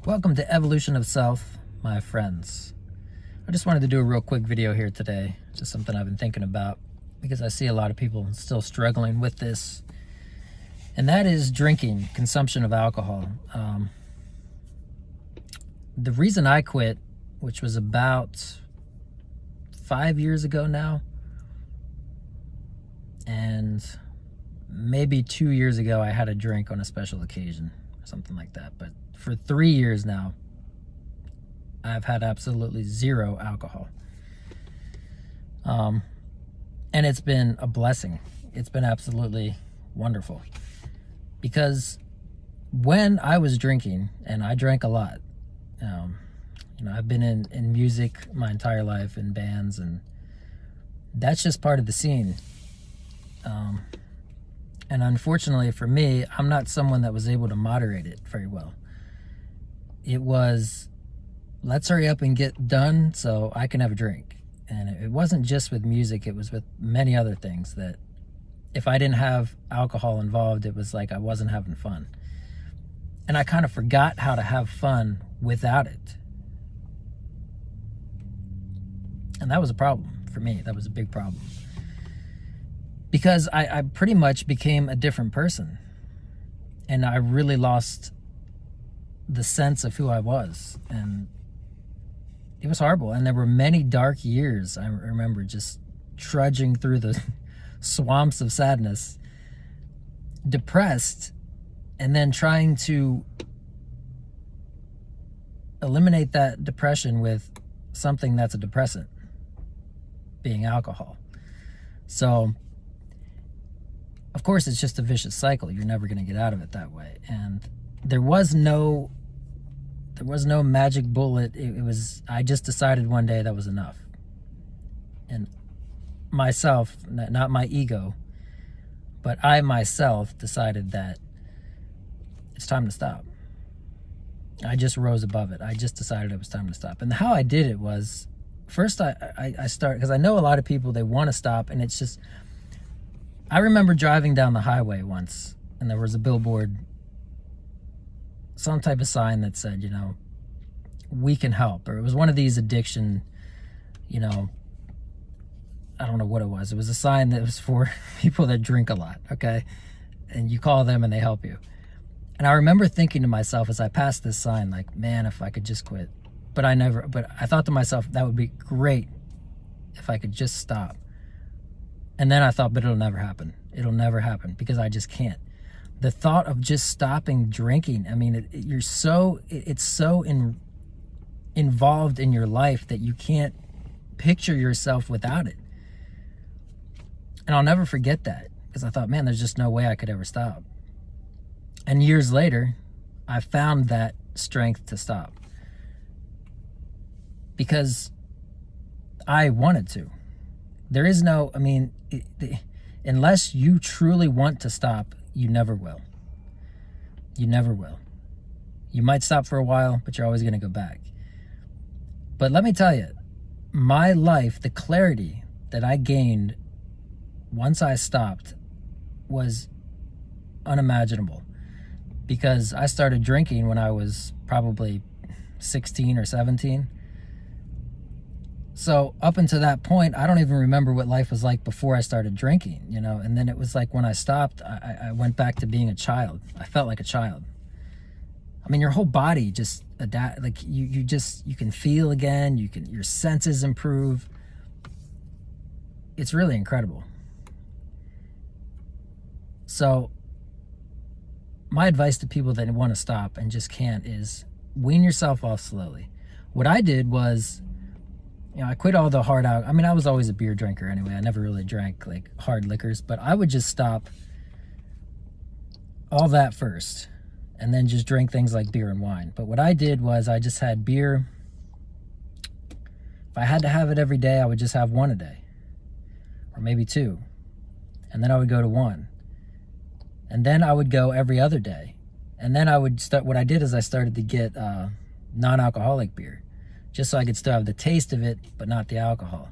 Welcome to Evolution of Self, my friends. I just wanted to do a real quick video here today. Just something I've been thinking about because I see a lot of people still struggling with this. And that is drinking, consumption of alcohol. The reason I quit, which was about 5 years ago now, and maybe 2 years ago I had a drink on a special occasion or something like that. But for 3 years now, I've had absolutely zero alcohol. And it's been a blessing. It's been absolutely wonderful. Because when I was drinking, and I drank a lot, I've been in music my entire life, in bands, and that's just part of the scene. And unfortunately for me, I'm not someone that was able to moderate it very well. It was, let's hurry up and get done so I can have a drink. And it wasn't just with music, it was with many other things that if I didn't have alcohol involved, it was like I wasn't having fun. And I kind of forgot how to have fun without it. And that was a problem for me. That was a big problem. Because I pretty much became a different person. And I really lost the sense of who I was. And it was horrible. And there were many dark years. I remember just trudging through the swamps of sadness, depressed, and then trying to eliminate that depression with something that's a depressant, being alcohol. So, of course, it's just a vicious cycle. You're never going to get out of it that way. And there was no magic bullet. I just decided one day that was enough. And myself, not my ego, but I myself decided that it's time to stop. I just rose above it. I just decided it was time to stop. And how I did it was, first I started, because I know a lot of people, they want to stop, and it's just, I remember driving down the highway once, and there was a billboard, some type of sign that said, we can help. Or it was one of these addiction, I don't know what it was. It was a sign that was for people that drink a lot, okay? And you call them and they help you. And I remember thinking to myself as I passed this sign, like, man, if I could just quit. But I thought to myself, that would be great if I could just stop. And then I thought, but it'll never happen. It'll never happen because I just can't. The thought of just stopping drinking, I mean, it's so involved in your life that you can't picture yourself without it. And I'll never forget that because I thought, man, there's just no way I could ever stop. And years later, I found that strength to stop because I wanted to. There is no, unless you truly want to stop, you never will. You never will. You might stop for a while, but you're always going to go back. But let me tell you, my life, the clarity that I gained once I stopped was unimaginable. Because I started drinking when I was probably 16 or 17. So up until that point, I don't even remember what life was like before I started drinking, and then it was like when I stopped, I went back to being a child. I felt like a child. Your whole body just adapt, like you can feel again, your senses improve. It's really incredible. So my advice to people that want to stop and just can't is wean yourself off slowly. What I did was, I quit all the hard out. I was always a beer drinker anyway. I never really drank like hard liquors, but I would just stop all that first and then just drink things like beer and wine. But what I did was I just had beer. If I had to have it every day, I would just have one a day or maybe two. And then I would go to one. And then I would go every other day. And then what I did is I started to get non-alcoholic beer, just so I could still have the taste of it, but not the alcohol.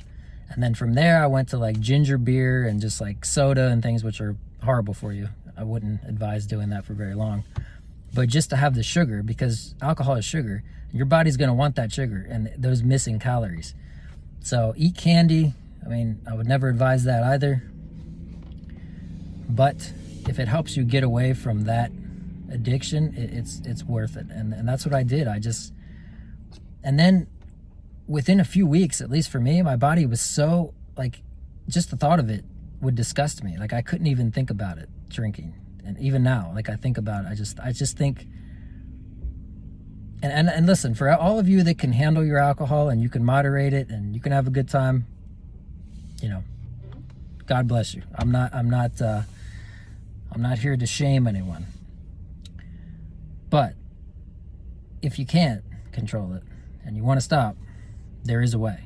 And then from there, I went to like ginger beer and just like soda and things which are horrible for you. I wouldn't advise doing that for very long. but just to have the sugar, because alcohol is sugar, your body's going to want that sugar and those missing calories. So eat candy. I mean, I would never advise that either. But if it helps you get away from that addiction, it's worth it. And that's what I did. And then within a few weeks, at least for me, my body was so, like, just the thought of it would disgust me. Like, I couldn't even think about it, drinking. And even now, like, I think about it, I just think, and listen, for all of you that can handle your alcohol and you can moderate it and you can have a good time, you know, God bless you. I'm not here to shame anyone. But if you can't control it and you want to stop, there is a way.